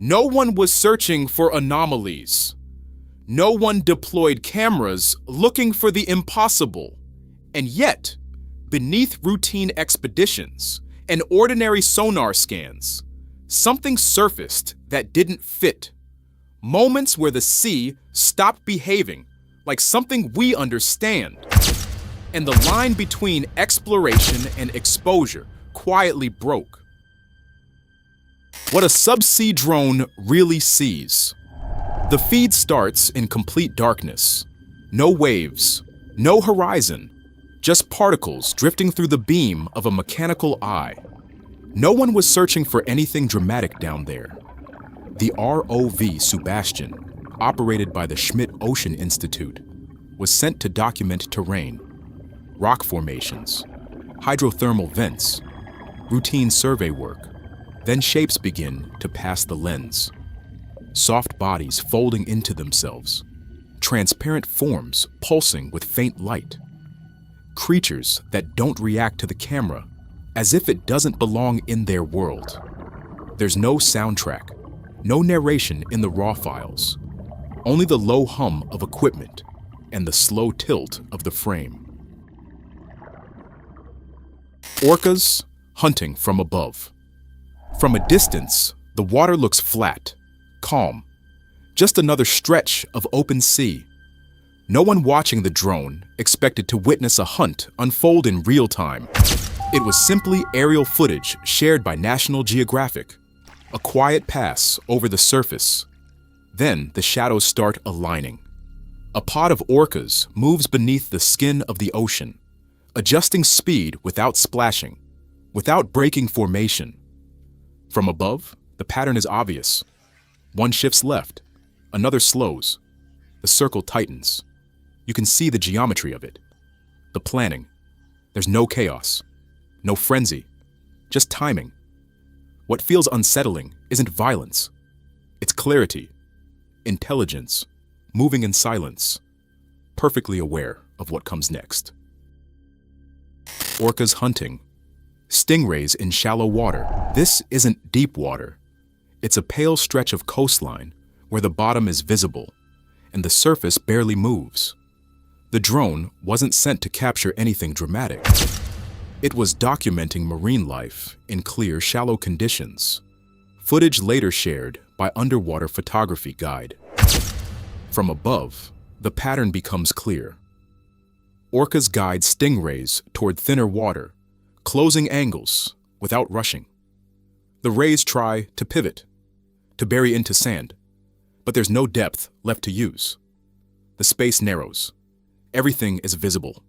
No one was searching for anomalies. No one deployed cameras looking for the impossible. And yet, beneath routine expeditions and ordinary sonar scans, something surfaced that didn't fit. Moments where the sea stopped behaving like something we understand. And the line between exploration and exposure quietly broke. What a subsea drone really sees. The feed starts in complete darkness. No waves, no horizon, just particles drifting through the beam of a mechanical eye. No one was searching for anything dramatic down there. The ROV Sebastian, operated by the Schmidt Ocean Institute, was sent to document terrain, rock formations, hydrothermal vents, routine survey work. Then shapes begin to pass the lens. Soft bodies folding into themselves, transparent forms pulsing with faint light. Creatures that don't react to the camera as if it doesn't belong in their world. There's no soundtrack, no narration in the raw files, only the low hum of equipment and the slow tilt of the frame. Orcas hunting from above. From a distance, the water looks flat, calm, just another stretch of open sea. No one watching the drone expected to witness a hunt unfold in real time. It was simply aerial footage shared by National Geographic, a quiet pass over the surface. Then the shadows start aligning. A pod of orcas moves beneath the skin of the ocean, adjusting speed without splashing, without breaking formation. From above, the pattern is obvious. One shifts left, another slows. The circle tightens. You can see the geometry of it. The planning. There's no chaos, no frenzy, just timing. What feels unsettling isn't violence. It's clarity, intelligence, moving in silence, perfectly aware of what comes next. Orcas hunting. Stingrays in shallow water. This isn't deep water. It's a pale stretch of coastline where the bottom is visible and the surface barely moves. The drone wasn't sent to capture anything dramatic. It was documenting marine life in clear, shallow conditions. Footage later shared by underwater photography guide. From above, the pattern becomes clear. Orcas guide stingrays toward thinner water, closing angles without rushing. The rays try to pivot, to bury into sand, but there's no depth left to use. The space narrows. Everything is visible.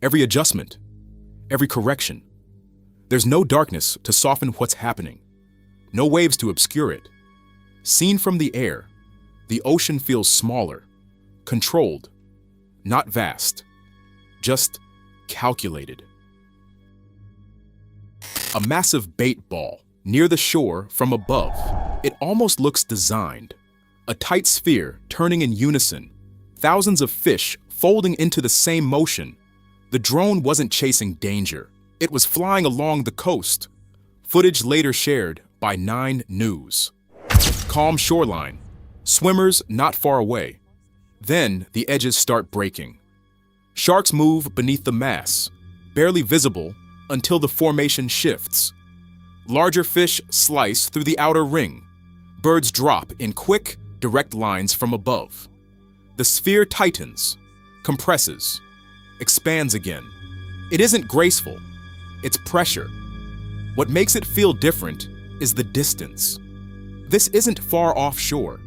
Every adjustment, every correction. There's no darkness to soften what's happening, no waves to obscure it. Seen from the air, the ocean feels smaller, controlled, not vast, just calculated. A massive bait ball near the shore from above. It almost looks designed. A tight sphere turning in unison, thousands of fish folding into the same motion. The drone wasn't chasing danger. It was flying along the coast. Footage later shared by 9 News. Calm shoreline, swimmers not far away. Then the edges start breaking. Sharks move beneath the mass, barely visible until the formation shifts. Larger fish slice through the outer ring. Birds drop in quick, direct lines from above. The sphere tightens, compresses, expands again. It isn't graceful, it's pressure. What makes it feel different is the distance. This isn't far offshore.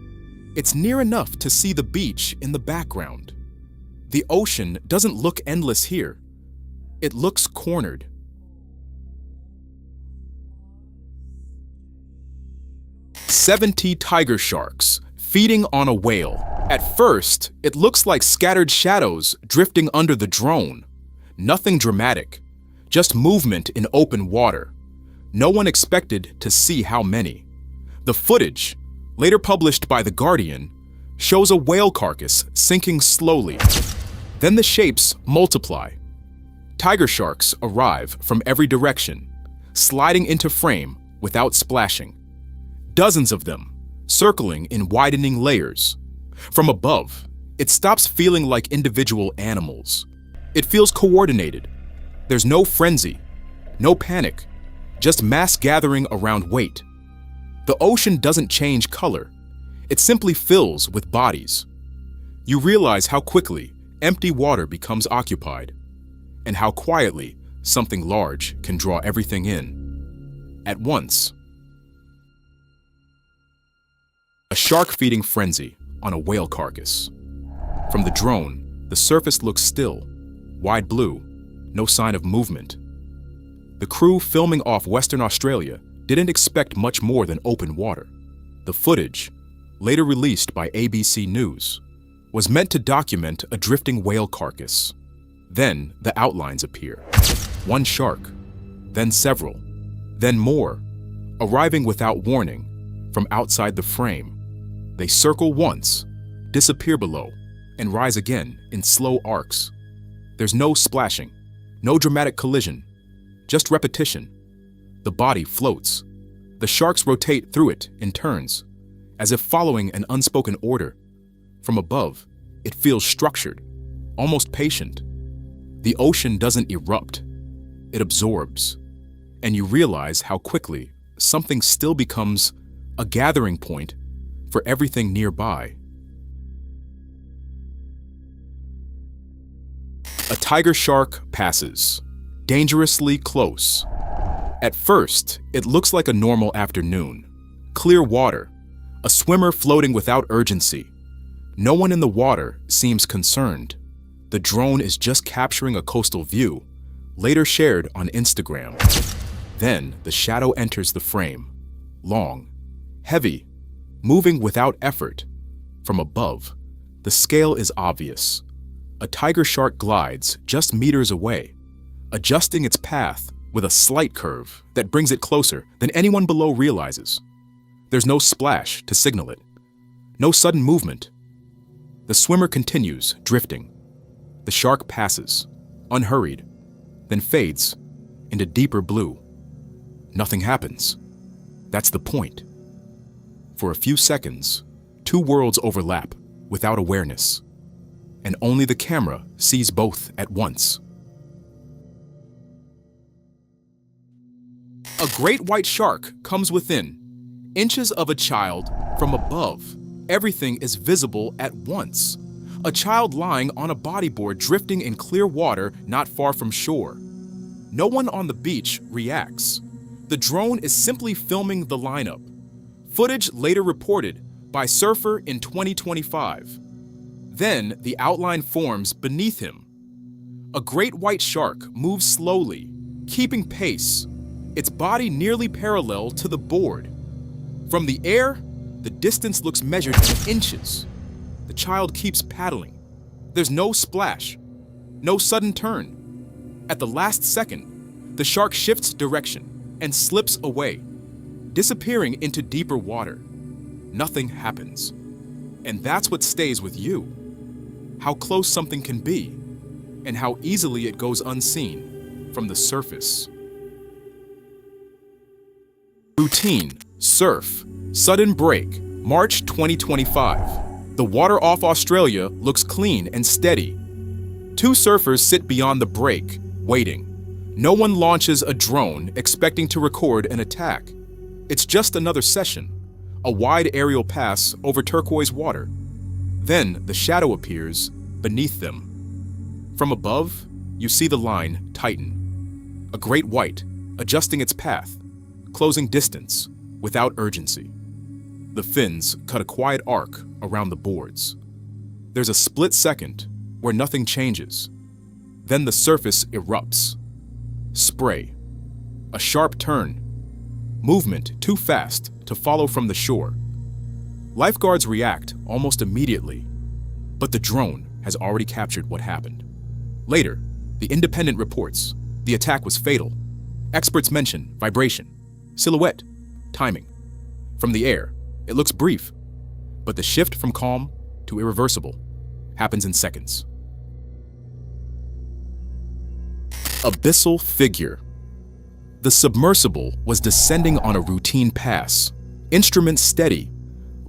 It's near enough to see the beach in the background. The ocean doesn't look endless here. It looks cornered. "70 tiger sharks feeding on a whale." At first, it looks like scattered shadows drifting under the drone. Nothing dramatic, just movement in open water. No one expected to see how many. The footage, later published by The Guardian, shows a whale carcass sinking slowly. Then the shapes multiply. Tiger sharks arrive from every direction, sliding into frame without splashing. Dozens of them, circling in widening layers. From above, it stops feeling like individual animals. It feels coordinated. There's no frenzy, no panic, just mass gathering around weight. The ocean doesn't change color. It simply fills with bodies. You realize how quickly empty water becomes occupied, and how quietly something large can draw everything in at once. A shark-feeding frenzy on a whale carcass. From the drone, the surface looks still, wide blue, no sign of movement. The crew filming off Western Australia didn't expect much more than open water. The footage, later released by ABC News, was meant to document a drifting whale carcass. Then the outlines appear. One shark, then several, then more, arriving without warning from outside the frame. They circle once, disappear below, and rise again in slow arcs. There's no splashing, no dramatic collision, just repetition. The body floats. The sharks rotate through it in turns, as if following an unspoken order. From above, it feels structured, almost patient. The ocean doesn't erupt, it absorbs, and you realize how quickly something still becomes a gathering point for everything nearby. A tiger shark passes, dangerously close. At first, it looks like a normal afternoon. Clear water, a swimmer floating without urgency. No one in the water seems concerned. The drone is just capturing a coastal view, later shared on Instagram. Then the shadow enters the frame, long, heavy, moving without effort. From above, the scale is obvious. A tiger shark glides just meters away, adjusting its path with a slight curve that brings it closer than anyone below realizes. There's no splash to signal it, no sudden movement. The swimmer continues, drifting. The shark passes, unhurried, then fades into deeper blue. Nothing happens. That's the point. For a few seconds, two worlds overlap without awareness, and only the camera sees both at once. A great white shark comes within inches of a child. From above, everything is visible at once. A child lying on a bodyboard drifting in clear water not far from shore. No one on the beach reacts. The drone is simply filming the lineup. Footage later reported by Surfer in 2025. Then the outline forms beneath him. A great white shark moves slowly, keeping pace, its body nearly parallel to the board. From the air, the distance looks measured in inches. The child keeps paddling. There's no splash, no sudden turn. At the last second, the shark shifts direction and slips away, disappearing into deeper water. Nothing happens. And that's what stays with you. How close something can be, and how easily it goes unseen from the surface. Routine, surf, sudden break, March 2025. The water off Australia looks clean and steady. Two surfers sit beyond the break, waiting. No one launches a drone expecting to record an attack. It's just another session, a wide aerial pass over turquoise water. Then the shadow appears beneath them. From above, you see the line tighten. A great white, adjusting its path, closing distance without urgency. The fins cut a quiet arc around the boards. There's a split second where nothing changes. Then the surface erupts. Spray. A sharp turn. Movement too fast to follow from the shore. Lifeguards react almost immediately, but the drone has already captured what happened. Later, The Independent reports the attack was fatal. Experts mention vibration, silhouette, timing. From the air, it looks brief, but the shift from calm to irreversible happens in seconds. Abyssal figure. The submersible was descending on a routine pass, instruments steady,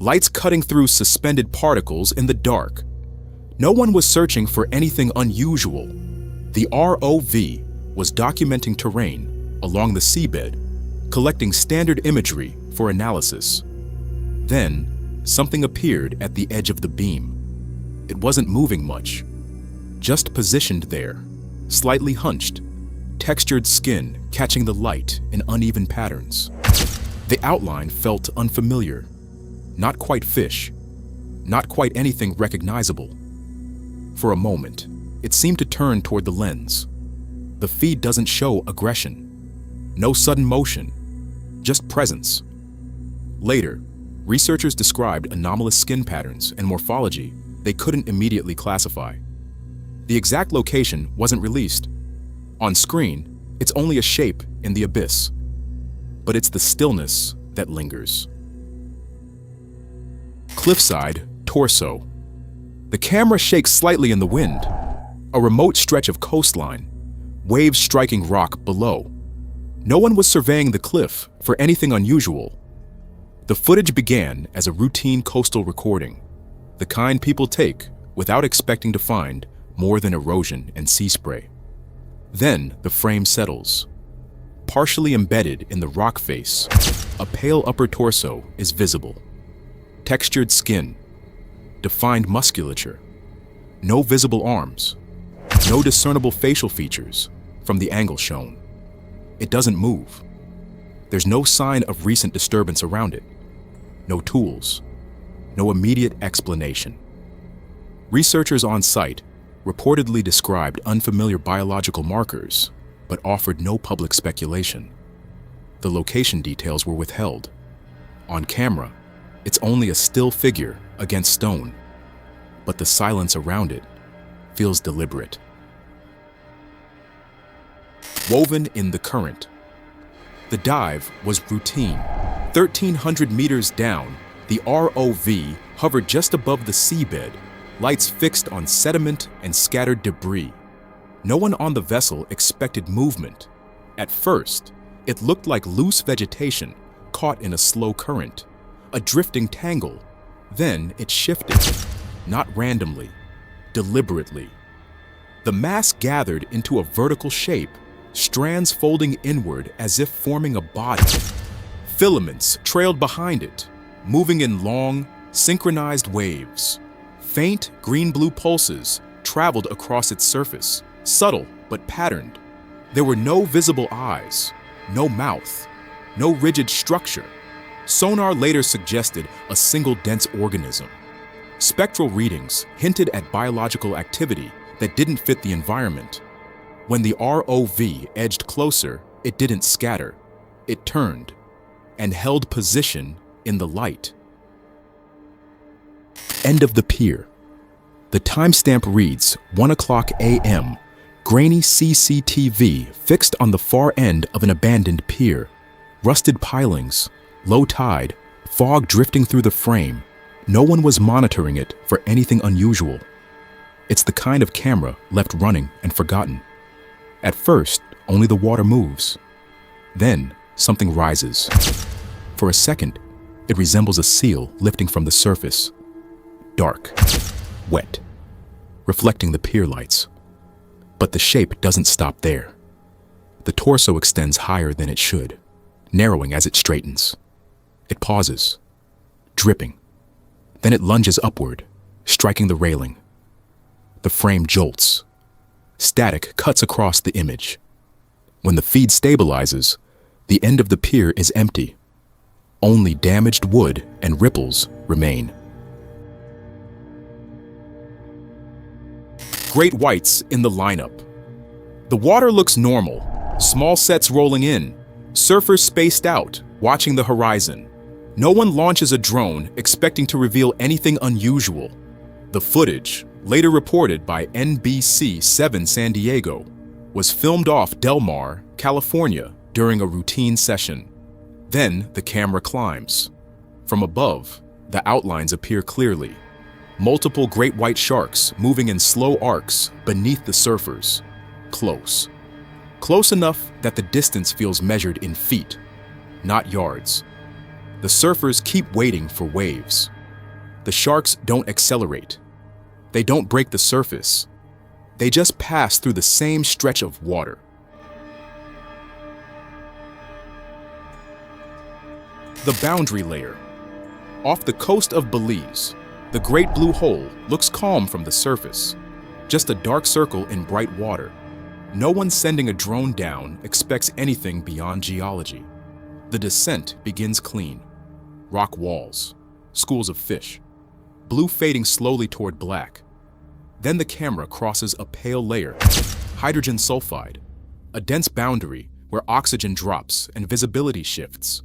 lights cutting through suspended particles in the dark. No one was searching for anything unusual. The ROV was documenting terrain along the seabed, collecting standard imagery for analysis. Then, something appeared at the edge of the beam. It wasn't moving much, just positioned there, slightly hunched, textured skin catching the light in uneven patterns. The outline felt unfamiliar, not quite fish, not quite anything recognizable. For a moment, it seemed to turn toward the lens. The feed doesn't show aggression. No sudden motion, just presence. Later, researchers described anomalous skin patterns and morphology they couldn't immediately classify. The exact location wasn't released. On screen, it's only a shape in the abyss. But it's the stillness that lingers. Cliffside, torso. The camera shakes slightly in the wind. A remote stretch of coastline, waves striking rock below. No one was surveying the cliff for anything unusual. The footage began as a routine coastal recording, the kind people take without expecting to find more than erosion and sea spray. Then the frame settles. Partially embedded in the rock face, a pale upper torso is visible. Textured skin, defined musculature, no visible arms, no discernible facial features from the angle shown. It doesn't move. There's no sign of recent disturbance around it. No tools, no immediate explanation. Researchers on site reportedly described unfamiliar biological markers, but offered no public speculation. The location details were withheld. On camera, it's only a still figure against stone, but the silence around it feels deliberate. Woven in the current. The dive was routine. 1,300 meters down, the ROV hovered just above the seabed, lights fixed on sediment and scattered debris. No one on the vessel expected movement. At first, it looked like loose vegetation caught in a slow current, a drifting tangle. Then it shifted, not randomly, deliberately. The mass gathered into a vertical shape, strands folding inward as if forming a body. Filaments trailed behind it, moving in long, synchronized waves. Faint green-blue pulses traveled across its surface, subtle but patterned. There were no visible eyes, no mouth, no rigid structure. Sonar later suggested a single dense organism. Spectral readings hinted at biological activity that didn't fit the environment. When the ROV edged closer, it didn't scatter. It turned and held position in the light. End of the pier. The timestamp reads 1:00 a.m. Grainy CCTV fixed on the far end of an abandoned pier. Rusted pilings, low tide, fog drifting through the frame. No one was monitoring it for anything unusual. It's the kind of camera left running and forgotten. At first, only the water moves. Then, something rises. For a second, it resembles a seal lifting from the surface. Dark, wet, reflecting the pier lights. But the shape doesn't stop there. The torso extends higher than it should, narrowing as it straightens. It pauses, dripping. Then it lunges upward, striking the railing. The frame jolts. Static cuts across the image. When the feed stabilizes, the end of the pier is empty. Only damaged wood and ripples remain. Great whites in the lineup. The water looks normal, small sets rolling in, surfers spaced out, watching the horizon. No one launches a drone expecting to reveal anything unusual. The footage, later reported by NBC7 San Diego, was filmed off Del Mar, California, during a routine session. Then the camera climbs. From above, the outlines appear clearly. Multiple great white sharks moving in slow arcs beneath the surfers. Close. Close enough that the distance feels measured in feet, not yards. The surfers keep waiting for waves. The sharks don't accelerate. They don't break the surface. They just pass through the same stretch of water. The boundary layer. Off the coast of Belize, the Great Blue Hole looks calm from the surface, just a dark circle in bright water. No one sending a drone down expects anything beyond geology. The descent begins clean. Rock walls, schools of fish, blue fading slowly toward black. Then the camera crosses a pale layer, hydrogen sulfide, a dense boundary where oxygen drops and visibility shifts.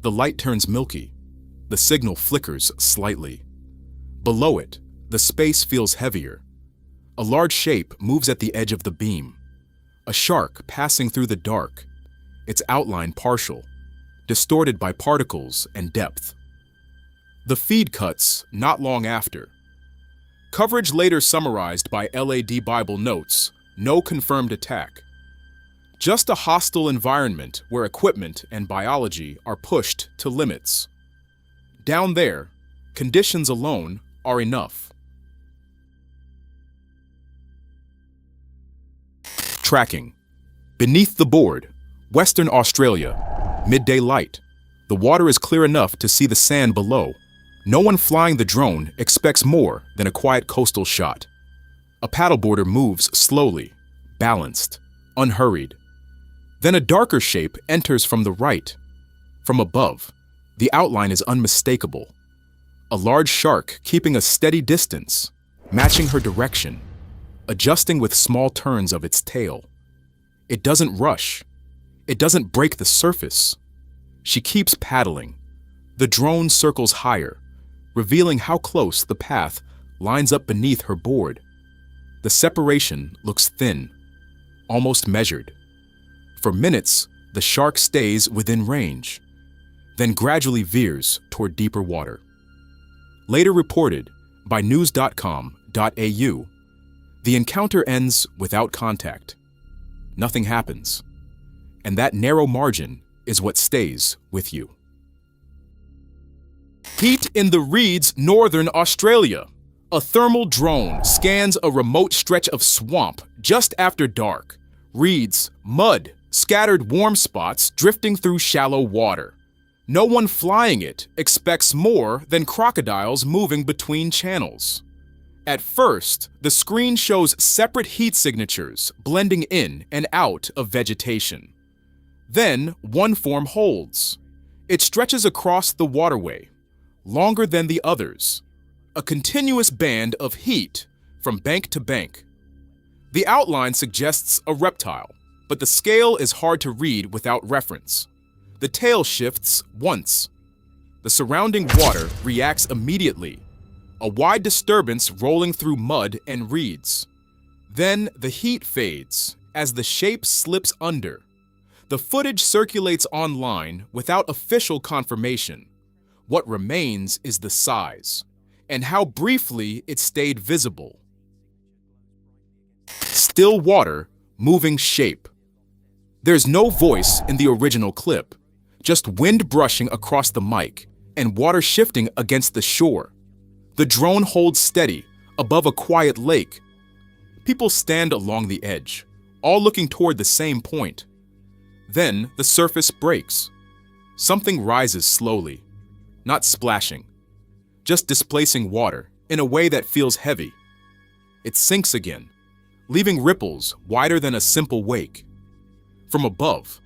The light turns milky. The signal flickers slightly. Below it, the space feels heavier. A large shape moves at the edge of the beam. A shark passing through the dark, its outline partial, distorted by particles and depth. The feed cuts not long after. Coverage later summarized by LAD Bible notes, no confirmed attack. Just a hostile environment where equipment and biology are pushed to limits. Down there, conditions alone are enough. Tracking. Beneath the board, Western Australia, midday light. The water is clear enough to see the sand below. No one flying the drone expects more than a quiet coastal shot. A paddleboarder moves slowly, balanced, unhurried. Then a darker shape enters from the right. From above, the outline is unmistakable. A large shark keeping a steady distance, matching her direction, adjusting with small turns of its tail. It doesn't rush. It doesn't break the surface. She keeps paddling. The drone circles higher, revealing how close the path lines up beneath her board. The separation looks thin, almost measured. For minutes, the shark stays within range, then gradually veers toward deeper water. Later reported by news.com.au, the encounter ends without contact. Nothing happens, and that narrow margin is what stays with you. Heat in the Reeds, Northern Australia. A thermal drone scans a remote stretch of swamp just after dark. Reeds, mud, scattered warm spots drifting through shallow water. No one flying it expects more than crocodiles moving between channels. At first, the screen shows separate heat signatures blending in and out of vegetation. Then, one form holds. It stretches across the waterway, longer than the others. A continuous band of heat from bank to bank. The outline suggests a reptile, but the scale is hard to read without reference. The tail shifts once. The surrounding water reacts immediately, a wide disturbance rolling through mud and reeds. Then the heat fades as the shape slips under. The footage circulates online without official confirmation. What remains is the size, and how briefly it stayed visible. Still water, moving shape. There's no voice in the original clip, just wind brushing across the mic and water shifting against the shore. The drone holds steady above a quiet lake. People stand along the edge, all looking toward the same point. Then the surface breaks. Something rises slowly, not splashing, just displacing water in a way that feels heavy. It sinks again, leaving ripples wider than a simple wake. From above,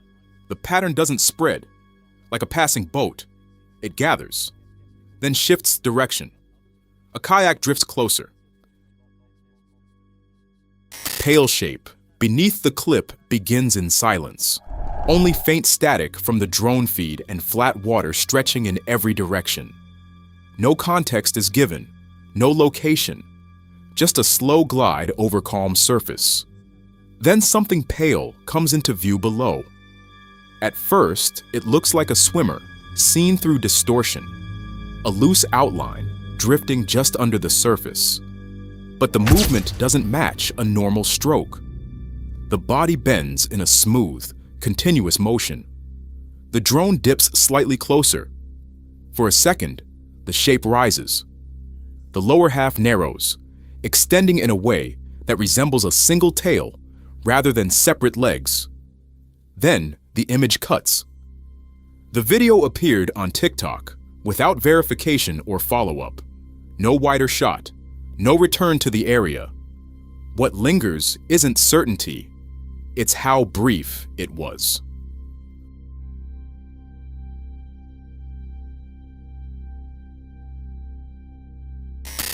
the pattern doesn't spread, like a passing boat. It gathers, then shifts direction. A kayak drifts closer. Pale shape beneath the clip begins in silence. Only faint static from the drone feed and flat water stretching in every direction. No context is given, no location, just a slow glide over calm surface. Then something pale comes into view below. At first, it looks like a swimmer, seen through distortion. A loose outline, drifting just under the surface. But the movement doesn't match a normal stroke. The body bends in a smooth, continuous motion. The drone dips slightly closer. For a second, the shape rises. The lower half narrows, extending in a way that resembles a single tail rather than separate legs. Then the image cuts. The video appeared on TikTok without verification or follow-up. No wider shot, no return to the area. What lingers isn't certainty, it's how brief it was.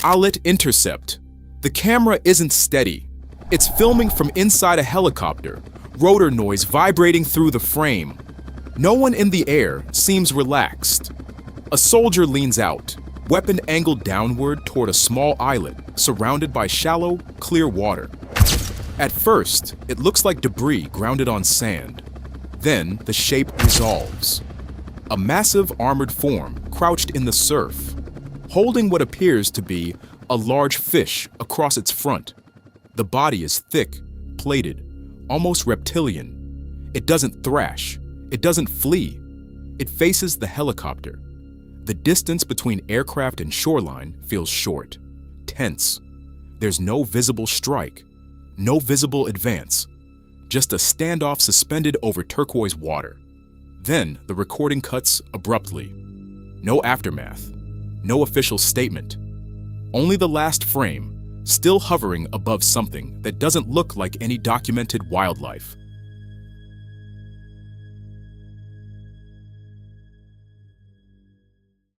Islet Intercept. The camera isn't steady. It's filming from inside a helicopter, rotor noise vibrating through the frame. No one in the air seems relaxed. A soldier leans out, weapon angled downward toward a small islet surrounded by shallow, clear water. At first, it looks like debris grounded on sand. Then the shape resolves. A massive armored form crouched in the surf, holding what appears to be a large fish across its front. The body is thick, plated, almost reptilian. It doesn't thrash. It doesn't flee. It faces the helicopter. The distance between aircraft and shoreline feels short, tense. There's no visible strike, no visible advance, just a standoff suspended over turquoise water. Then the recording cuts abruptly. No aftermath, no official statement. Only the last frame, still hovering above something that doesn't look like any documented wildlife.